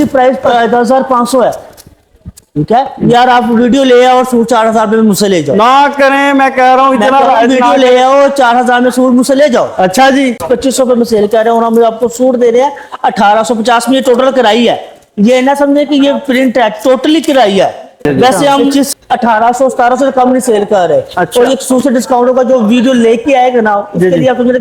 इसकी प्राइस 10,500 है। ठीक है यार, आप वीडियो ले आओ और सूट 4,000 में मुझसे ले जाओ। ना करें, मैं कह रहा हूँ इतना वीडियो ले आओ 4,000 में सूट मुझसे ले जाओ। अच्छा जी, 2500 रुपए में सेल कर रहे हैं और हम आपको सूट दे रहे हैं 1850 में। ये टोटल किराई है, ये ना समझे कि ये प्रिंट है, टोटली किराई है। वैसे हम 1800-1700 से कम नहीं सेल कर रहे। अच्छा। और 100 से डिस्काउंट होगा, जो वीडियो लेके आएगा ना उसके लिए आप समझ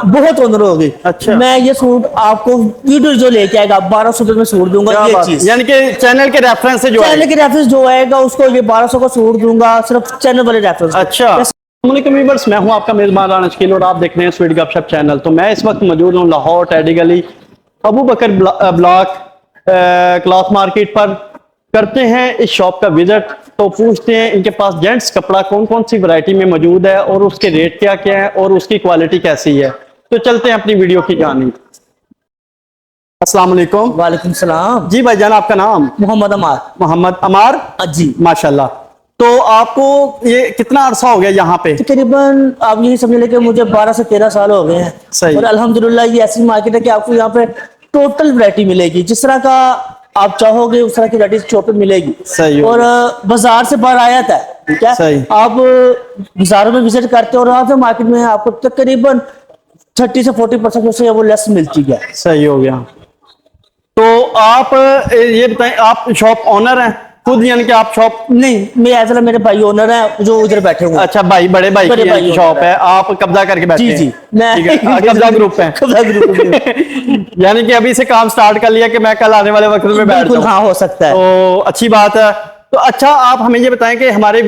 बहुत ऑनर होगी। अच्छा। मैं ये सूट आपको वीडियो जो लेके आएगा 1200 रुपए में सूट दूंगा। ये चीज यानी कि चैनल के रेफरेंस से जो चैनल के रेफरेंस जो आएगा उसको ये 1200 का सूट दूंगा, सिर्फ चैनल वाले रेफरेंस। अच्छा, व्यूअर्स, मैं हूं आपका मेजबान राना शकील और आप देख रहे हैं स्वीट गपशप चैनल। तो मैं इस वक्त मौजूद हूं लाहौर टेडी गली Abu Bakar block cloth market पर। करते हैं इस शॉप का विजिट, तो पूछते हैं इनके पास जेंट्स कपड़ा कौन कौन सी वैरायटी में मौजूद है और उसके रेट क्या क्या है और उसकी क्वालिटी कैसी है। तो चलते हैं अपनी वीडियो की कहानी। अस्सलाम वालेकुम। वालेकुम सलाम जी भाईजान, आपका नाम? मोहम्मद अमार। मोहम्मद अमार जी माशाल्लाह। तो आपको ये कितना अरसा हो गया यहाँ पे? तकरीबन आप यही समझ लें कि मुझे 12 से 13 साल हो गए हैं। सही। और अल्हम्दुलिल्लाह ये ऐसी मार्केट है कि आपको यहाँ पे टोटल वैरायटी मिलेगी, जिस तरह का आप चाहोगे उस तरह की वैरायटी शॉप पे मिलेगी। सही। और बाजार से बाहर आया था। ठीक है, सही। आप बाजारों में विजिट करते हो और वहाँ पे मार्केट में आपको तकरीबन 30 से 40% से वो लेस मिलती है। सही हो गया। तो आप ये बताएं, आप शॉप ऑनर हैं खुद, यानी कि आप शॉप? नहीं, मैं ऐसा मेरे भाई ओनर है जो उधर बैठे हुए। अच्छा, भाई बड़े भाई बड़े भाई की शॉप है, आप कब्जा करके बैठे जी हैं? जी, मैं ठीक है, कब्जा ग्रुप है। कब्जा ग्रुप यानी कि अभी से काम स्टार्ट कर लिया कि मैं कल आने वाले वक्त में बैठ जाऊं। हाँ, हो सकता है। तो अच्छी बात है। तो अच्छा, आप हमें ये बताएं कि हमारे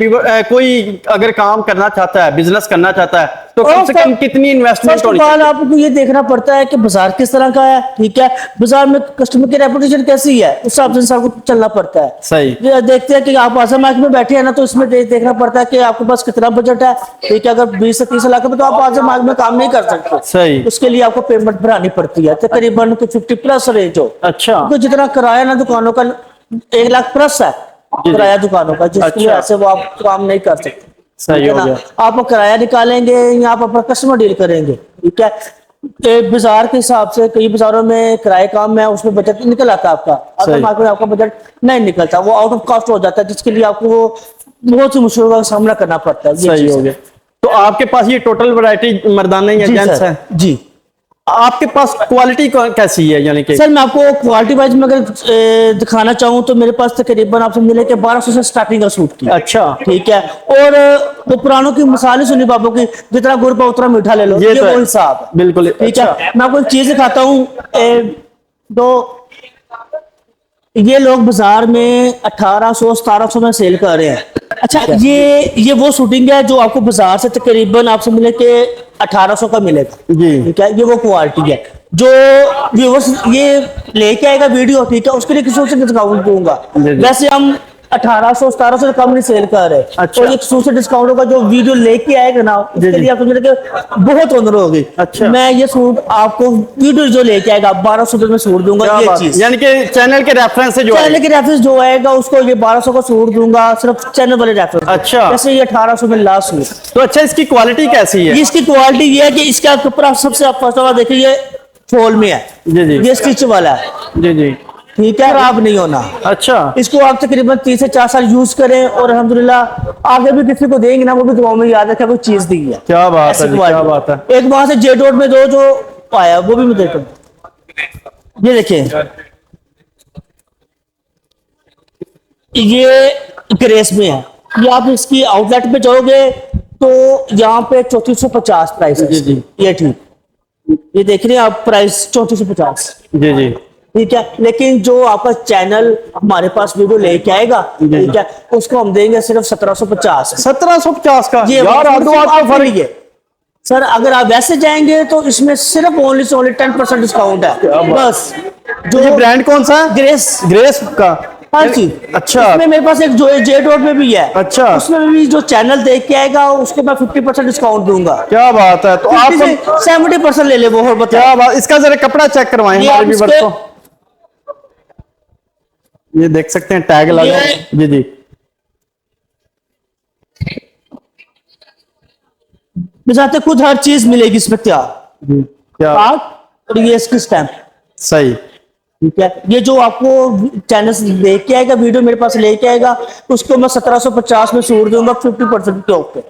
कोई अगर काम करना चाहता है, बिजनेस करना चाहता है, तो कम से कम कितनी इन्वेस्टमेंट होनी चाहिए? आपको ये देखना पड़ता है कि बाजार किस तरह का है। ठीक है, बाजार में कस्टमर की रेपुटेशन कैसी है, उस हिसाब से इंसान को चलना पड़ता है। सही। ये देखते हैं कि आप आसम मार्केट में बैठे हैं ना, तो इसमें देखना पड़ता है कि आपके पास कितना बजट है। ठीक है, अगर 20 से 30 लाख में तो आप आसम मार्केट में काम नहीं कर सकते। सही। उसके लिए आपको पेमेंट भरानी पड़ती है, तकरीबन 50+ रेंज हो। अच्छा। तो जितना किराया ना दुकानों का 1 लाख प्लस है किराया दुकानों का, जिसके अच्छा। ऐसे वो आप काम नहीं कर सकते। सही हो गया। आप किराया निकालेंगे या आप अपना कस्टमर डील करेंगे। ठीक है, बाजार के हिसाब से कई बाजारों में किराए काम है, उसमें बजट निकल आता है आपका। अगर मार्केट में आपका बजट नहीं निकलता, वो आउट ऑफ कॉस्ट हो जाता है, जिसके लिए आपको वो बहुत सी मुश्किलों का सामना करना पड़ता है। सही हो गया। तो आपके पास ये टोटल वैरायटी मर्दाना या जेंट्स है? जी। आपके पास क्वालिटी कैसी है, यानी कि? सर मैं आपको क्वालिटी वाइज में अगर दिखाना चाहूँ तो मेरे पास तकरीबन आप समझ लें कि 1200 से स्टार्टिंग का सूट की। अच्छा। ठीक है, और वो पुरानों की मिसालें सुनी बाबू की, जितना गुड़ पाओ उतना मीठा ले लो, ये तो वो हिसाब है। बिल्कुल। ठीक अच्छा। है, मैं आपको एक चीज दिखाता हूँ। ये लोग बाजार में 1800-1700 में सेल कर रहे हैं। अच्छा, ये वो शूटिंग है जो आपको बाजार से तकरीबन आप समझ लें कि 1800 का मिलेगा जी। ठीक है, ये वो क्वालिटी है जो व्यूअर्स ये लेके आएगा वीडियो। ठीक है, उसके लिए किसी से डिस्काउंट दूंगा। वैसे हम 1800-1700 से कम नहीं सेल कर रहे। अच्छा। और 100 से डिस्काउंट होगा, जो वीडियो लेके आएगा ना उसके लिए आप समझ लें बहुत ऑनर होगी। अच्छा। मैं ये सूट आपको वीडियो जो लेके आएगा 1200 रुपए में सूट दूंगा। ये चीज यानी कि चैनल के रेफरेंस से जो चैनल के रेफरेंस जो आएगा उसको ये 1200 का सूट दूंगा, सिर्फ चैनल वाले रेफरेंस। अच्छा। जैसे ये 1800 में लास्ट सूट। तो अच्छा, इसकी क्वालिटी कैसी है? इसकी क्वालिटी ये है कि इसका कपड़ा सबसे आप फर्स्ट ऑफ ऑल देखिए, ये फॉल में है। जी जी। ये स्टिच वाला है। जी जी। ठीक है, खराब नहीं होना। अच्छा। इसको आप तकरीबन 3 से 4 साल यूज करें और अल्हम्दुलिल्लाह आगे भी किसी को देंगे ना, वो भी दुआओं में याद रखें कोई चीज दी है। क्या बात है, क्या बात है। एक वहां से जे डॉट में जो आया वो भी मैं देता हूँ। ये देखिए, ये ग्रेस में है। ये आप इसकी आउटलेट पे जाओगे तो यहाँ पे 3450 प्राइस है। जी जी। ये ठीक, ये देख रहे हैं आप, प्राइस 3450। जी जी। ठीक है, लेकिन जो आपका चैनल हमारे पास वीडियो लेके आएगा, ठीक है, उसको हम देंगे सिर्फ 1750। 1750 का? ये यार आप फर्क है सर। अगर आप वैसे जाएंगे तो इसमें सिर्फ ओनली 10% डिस्काउंट है बस। जो ये ब्रांड कौन सा है? ग्रेस। ग्रेस का? हाँ जी। अच्छा। इसमें मेरे पास एक जो जे डॉट में भी है। अच्छा। उसमें भी जो चैनल देख के आएगा उसको मैं 50% डिस्काउंट दूंगा। क्या बात है। तो आप 70% ले ले वो, और बताओ। क्या बात। इसका जरा कपड़ा चेक करवाएं हमारे व्यूअर्स को। ये देख सकते हैं टैग लगा। जी जी। चाहते खुद हर चीज मिलेगी इसमें, क्या क्या? और ये इसकी स्टैम्प। सही। ठीक है, ये जो आपको चैनल से देख के आएगा, वीडियो मेरे पास लेके आएगा, उसको मैं 1750 में सूट दूंगा 50% के ऊपर।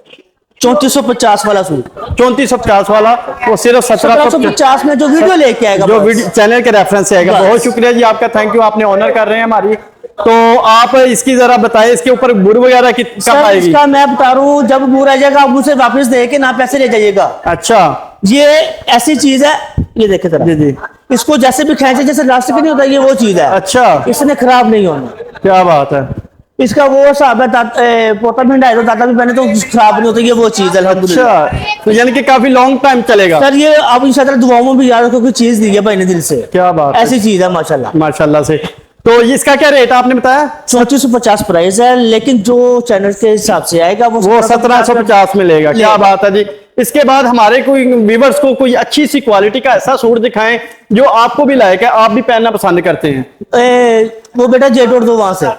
3450 वाला सूट, 3450 वाला, वो सिर्फ 1750 1750 में जो वीडियो लेके आएगा, जो बस। वीडियो चैनल के रेफरेंस से आएगा। बस। बहुत शुक्रिया जी आपका, थैंक यू, आपने ऑनर कर रहे हैं हमारी। तो आप इसकी जरा बताएं, इसके ऊपर बुर वगैरह कब सर आएगी? इसका मैं बता रहा हूँ, जब बुर आ जाएगा आप मुझे वापस दे के ना पैसे ले जाइएगा। अच्छा ये ऐसी चीज है, ये देखे जरा, जी जी, इसको जैसे भी खींचे जैसे प्लास्टिक नहीं होता, ये वो चीज है। अच्छा, इसने खराब नहीं होना। क्या बात है। इसका वो हिसाब है, पोता भी हटाए तो दादा भी पहने तो खराब नहीं होता, ये वो चीज है अल्हम्दुलिल्लाह। अच्छा, तो यानी कि काफी लॉन्ग टाइम चलेगा। सर ये अब इंशाल्लाह दुआओं में भी याद रखो, कोई चीज दी है भाई ने दिल से। क्या बात है। ऐसी चीज है माशाल्लाह। माशाल्लाह से। तो इसका क्या रेट आपने बताया? 3450 प्राइस है, लेकिन जो चैनल के हिसाब से आएगा वो 1750 में लेगा। क्या बात है जी। इसके बाद हमारे कोई व्यूअर्स को कोई अच्छी सी क्वालिटी का ऐसा सूट दिखाएं जो आपको भी लायक है, आप भी पहनना पसंद करते हैं। वो बेटा जेट उड़ दो वहां से,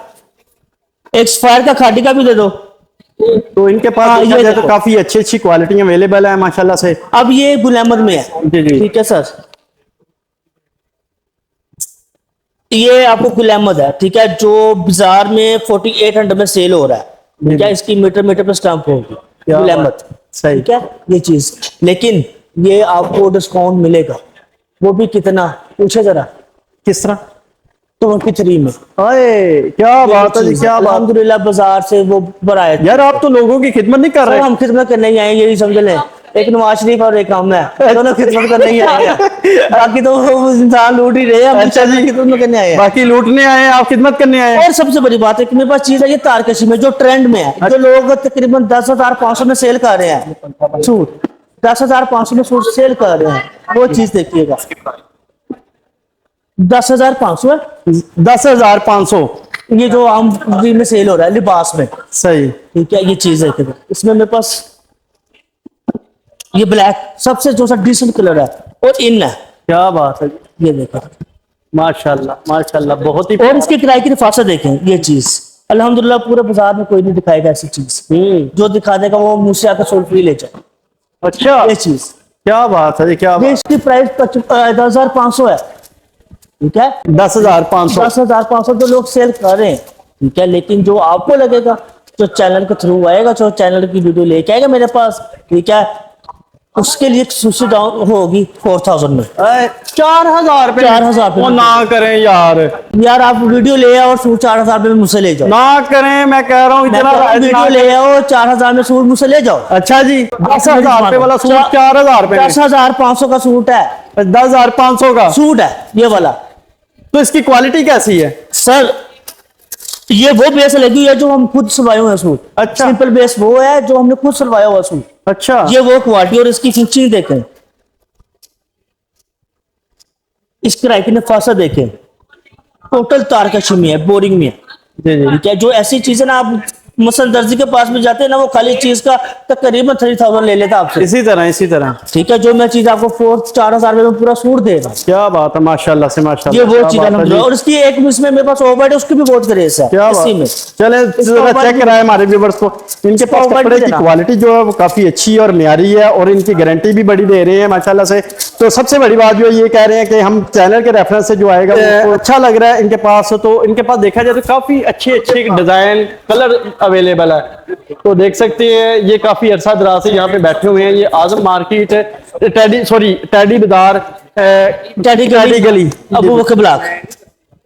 एक स्क्वायर का खादी का भी दे दो। तो इनके पास हाँ, देखा ये जाए तो देखो। काफी अच्छी अच्छी क्वालिटी अवेलेबल है माशाल्लाह से। अब ये गुल अहमद में है, जी जी, ठीक है सर, ये आपको गुल अहमद है, ठीक है, जो बाजार में 4800 में सेल हो रहा है, ठीक है, इसकी मीटर मीटर पे स्टैंप होगी गुल अहमद, सही। ठीक है ये चीज, लेकिन ये आपको डिस्काउंट मिलेगा, वो भी कितना पूछे जरा, किस तरह? 23 में। अरे क्या बात है जी, क्या बात। अल्हम्दुलिल्लाह बाजार से वो बनाए थे। यार आप तो लोगों की खिदमत नहीं कर सर रहे। हम खिदमत करने ही आएंगे, ये समझ लें, एक नवाज शरीफ और एक हम है, दोनों खिदमत करने ही आए हैं, बाकी तो वो इंसान लूट ही रहे हैं, हम अच्छा जी, खिदमत करने आए हैं। बाकी लूटने आए हैं, आप खिदमत करने आए हैं। और सबसे बड़ी बात है कि मेरे पास चीज है ये तारकशी में, जो ट्रेंड में है, जो लोग तकरीबन 10,500 में सेल कर रहे हैं सूट, 10,500 में सूट सेल कर रहे हैं, वो चीज देखिएगा। 10,500 है, 10,500 ये जो आम में सेल हो रहा है लिबास में, सही। ठीक है, ये चीज है। इसमें मेरे पास ये ब्लैक सबसे जो सा डिसेंट कलर है और इन है, क्या बात है, ये देखो माशाल्लाह माशाल्लाह, बहुत ही। और इसकी किराए की रिफासा देखें, ये चीज अल्हम्दुलिल्लाह पूरे बाजार में कोई नहीं दिखाएगा ऐसी चीज, जो दिखा देगा वो मुझसे आकर सोल फ्री ले जाए। अच्छा, ये चीज, क्या बात है जी, क्या ये बात। इसकी प्राइस 10,500 है, ठीक है, 10,500। 10,500 तो लोग सेल कर रहे हैं, ठीक है, लेकिन जो आपको लगेगा, जो चैनल के थ्रू आएगा, जो चैनल की वीडियो लेके आएगा मेरे पास, ठीक है, उसके लिए सूची डाउन होगी 4,000 में। 4,000 रुपए? 4,000 रुपए। वो ना करें यार, यार आप वीडियो ले आओ और सूट 4,000 रुपए में मुझसे ले जाओ, ना करें, मैं कह रहा हूँ मैं इतना कह रहा हूं, वीडियो ले आओ 4,000 में सूट मुझसे ले जाओ। अच्छा जी, 10,000 रुपए वाला सूट 4,000 रुपए में? 10,500 का सूट है, 10,500 का सूट है ये वाला। तो इसकी क्वालिटी कैसी है? सर ये वो बेस लगी हुई है जो हम खुद सिलवाए हुए हैं सूट। अच्छा। सिंपल बेस वो है जो हमने खुद सिलवाया हुआ सूट, अच्छा, ये वो क्वालिटी। और इसकी फिनिशिंग देखें, इस किराए की नफासा देखें, टोटल तारकशी में है, बोरिंग में है, जी जी, ठीक है। जो ऐसी चीजें ना आप मसल दर्जी के पास में जाते हैं ना, वो खाली चीज का तकरीबन 3,000 ले लेता आपसे, इसी तरह इसी तरह। ठीक है। जो मैं चीज आपको 4,000 रुपए में पूरा सूट दे रहा हूं, क्या बात है, माशाल्लाह से माशाल्लाह। ये वो क्या चीज बात है अल्हम्दुलिल्लाह। जी। और इसकी एक इसमें मेरे पास ओवर है, उसकी भी बहुत क्रेज है क्या इसी बात, में। चले जरा ऊपर चेक भी- कराए हमारे व्यूवर्स को। इनके पास ऊपर कपड़े भी की देना। क्वालिटी जो है वो काफी अच्छी है और म्यारी है, और इनकी गारंटी भी बड़ी दे रहे हैं माशाल्लाह से। तो सबसे बड़ी बात जो है ये कह रहे हैं कि हम चैनल के रेफरेंस से जो आएगा वो अच्छा लग रहा है इनके पास। तो इनके पास देखा जाए तो काफी अच्छे अच्छे डिजाइन कलर अवेलेबल है। तो देख सकते हैं ये काफी अरसा दराज से यहाँ पे बैठे हुए हैं। ये आजम मार्केट, टैडी बाजार, टैडी गली, अबू बकर ब्लॉक,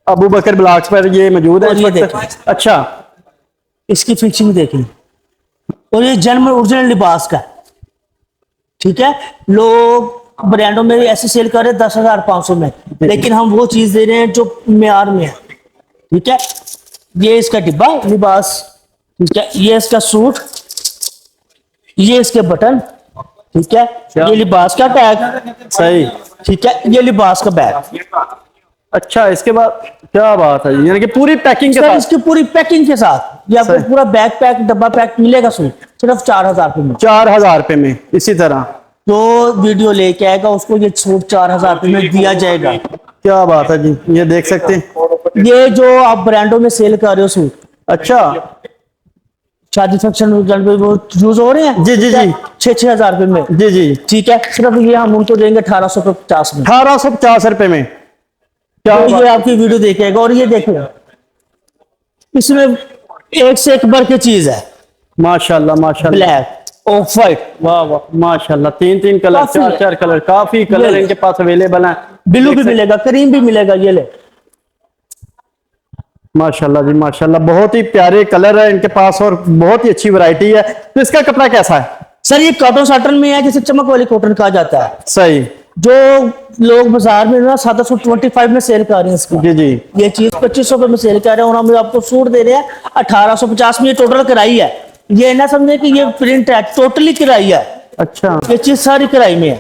अबू बकर ब्लॉक पर ये मौजूद है और इस ये वक्त। देखें। अच्छा, इसकी फिनिशिंग देखें, और ये जन्म ओरिजिनल लिबास का है, ठीक है। लोग ब्रांडों में ऐसे सेल कर रहे हैं 10,500 में, लेकिन हम वो चीज दे रहे हैं जो म्यार में है, ठीक है। ये इसका डिब्बा लिबास, ठीक है, ये इसका सूट, ये इसके बटन, ठीक है, ये लिबास का टैग, सही, ठीक है, ये लिबास का बैग। अच्छा। इसके बाद क्या बात है, यानी कि पूरी पैकिंग के सर साथ? इसकी पूरी पैकिंग के साथ ये आपको सही। पूरा बैग पैक डब्बा पैक मिलेगा सूट सिर्फ 4,000 रुपये में। 4,000 रुपए में। इसी तरह जो वीडियो लेके आएगा उसको ये सूट 4,000 रुपये में दिया जाएगा। क्या बात है जी, ये देख सकते हैं। ये जो आप ब्रांडों में सेल कर रहे हो सूट, अच्छा, शादी फंक्शन में वो यूज हो रहे हैं, जी, जी, जी। 6,000 रुपये में, जी जी, ठीक है। सिर्फ ये हम उनको देंगे 1,850 में। 1,850 रुपए में। क्या तो बात- ये आपकी वीडियो देखेगा। और ये देखो इसमें एक से एक बढ़ के चीज है, माशाल्लाह माशाल्लाह, ब्लैक ऑफ वाइट, वाह वाह माशाल्लाह, तीन तीन कलर, काफी चार है। चार कलर, काफी कलर ये- इनके पास अवेलेबल हैं। ब्लू देख भी सकते- मिलेगा, क्रीम भी मिलेगा, ये ले। माशाल्लाह जी माशाल्लाह, बहुत ही प्यारे कलर है इनके पास और बहुत ही अच्छी वैरायटी है। तो इसका कपड़ा कैसा है? सर ये कॉटन साटन में है, जिसे चमक वाली कॉटन कहा जाता है। सही, जो लोग बाजार में ना 725 में सेल कर रहे हैं इसका, जी जी, ये चीज 2500 रुपए में सेल कर रहे हैं और हम आपको सूट दे रहे हैं 1850 में। ये टोटल किराई है, ये ना समझे कि ये प्रिंट है, टोटली किराई है। अच्छा, ये चीज सारी किराई में है,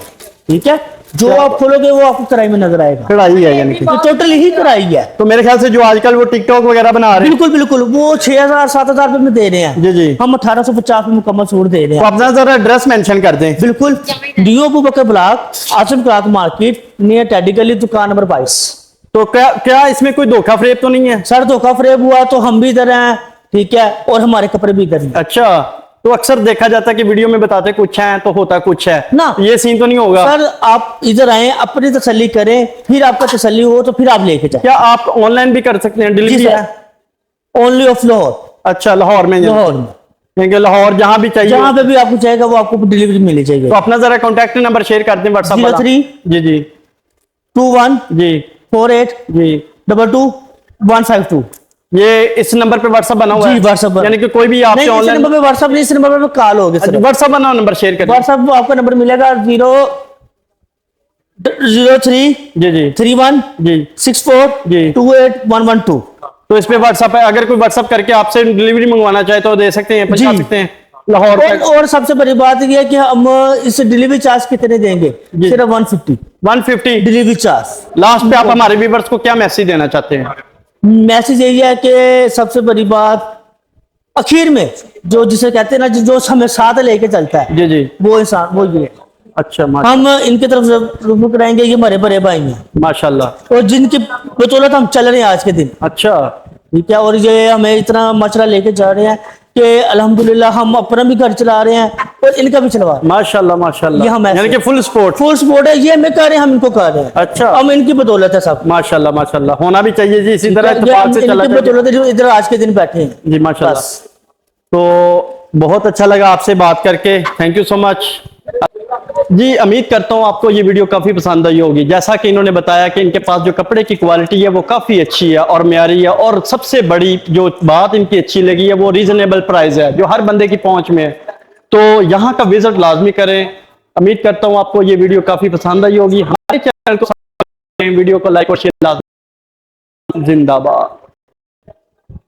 ठीक है। जो आप खोलोगे वो आपको किराई में नजर आएगा, कढ़ाई है यानी कि। ये टोटली ही किराई है। तो मेरे ख्याल से जो आजकल वो टिकटॉक वगैरह बना रहे हैं, बिल्कुल बिल्कुल, वो 6000 7000 रुपए में दे रहे हैं, जी जी, हम 1850 में मुकम्मल सूट दे रहे तो हैं। अपना जरा एड्रेस मेंशन कर दें। बिल्कुल, D Abu Bakar block, Asim cloth market, near टेडी गली, दुकान नंबर 22। तो क्या क्या इसमें कोई धोखा फ्रेब तो नहीं है? सर धोखा फरेब हुआ तो हम भी इधर हैं, ठीक है, और हमारे कपड़े भी इधर हैं। अच्छा, तो अक्सर देखा जाता है कि वीडियो में बताते कुछ है तो होता कुछ है ना। ये सीन तो नहीं होगा? सर आप इधर आए, अपनी तसल्ली करें, फिर आपका तसल्ली हो तो फिर आप लेके जाए। क्या आप ऑनलाइन भी कर सकते हैं, डिलीवरी है? ओनली ऑफ लाहौर, अच्छा, लाहौर में? लाहौर में क्योंकि लाहौर जहां भी चाहिए, जहाँ पे भी आपको चाहेगा वो आपको डिलीवरी मिली तो जाएगी। अपना जरा कॉन्टैक्ट नंबर शेयर कर दें व्हाट्सएप वाला। 03 जी जी 21 जी 48 जी, 22 152। ये इस नंबर पे व्हाट्सएप बना हुआ जी, है? व्हाट्सएप पर। यानी कि कोई भी आपसे नहीं, इस ऑनलाइन, नंबर पे व्हाट्सएप नहीं, इस नंबर पे कॉल होगी सर। व्हाट्सएप बना नंबर शेयर कर दें। व्हाट्सएप आपका नंबर मिलेगा 03 जी जी 31 जी, 64 जी। 28 112। तो इस पे व्हाट्सएप है, अगर कोई व्हाट्सएप करके आपसे डिलीवरी मंगवाना चाहे तो दे सकते हैं, पहुंचा जी। सकते हैं लाहौर तक। और सबसे बड़ी बात ये है कि हम इस डिलीवरी चार्ज कितने देंगे, जी। सिर्फ 150 150। Delivery charge. लास्ट पे आप हमारे व्यूवर्स को क्या मैसेज देना चाहते हैं? मैसेज यही है कि सबसे बड़ी बात आखिर में जो जिसे कहते हैं ना, जो हमें साथ लेके चलता है, जी जी, वो इंसान वो ये है। अच्छा हम इनकी तरफ रुख कराएंगे, ये हमारे बड़े भाई हैं माशाल्लाह, और जिनकी बदौलत हम चल रहे हैं आज के दिन, अच्छा, ठीक है। और ये हमें इतना मशरा लेके जा रहे हैं कि अल्हम्दुलिल्लाह हम अपना भी घर चला रहे हैं और इनका भी चलवा रहे हैं। माशाल्लाह ये माशाल्लाह, हम ऐसे- यानी कि फुल सपोर्ट। फुल सपोर्ट है, ये हमें कर रहे हैं, हम इनको कर रहे हैं। अच्छा। हम इनकी बदौलत है सब, माशाल्लाह माशाल्लाह, होना भी चाहिए जी, इसी तरह ये इत्तेफाक हम से चला इनकी जाए। बदौलत है जो इधर आज के दिन बैठे हैं। जी माशाल्लाह, बस। तो बहुत अच्छा लगा आपसे बात करके, थैंक यू सो मच जी। उम्मीद करता हूँ आपको ये वीडियो काफ़ी पसंद आई होगी। जैसा कि इन्होंने बताया कि इनके पास जो कपड़े की क्वालिटी है वो काफ़ी अच्छी है और म्यारी है, और सबसे बड़ी जो बात इनकी अच्छी लगी है वो रीजनेबल प्राइस है जो हर बंदे की पहुंच में है। तो यहाँ का विजिट लाजमी करें। उम्मीद करता हूँ आपको ये वीडियो काफ़ी पसंद आई होगी। हमारे चैनल को वीडियो को लाइक और शेयर लाजमी। जिंदाबाद।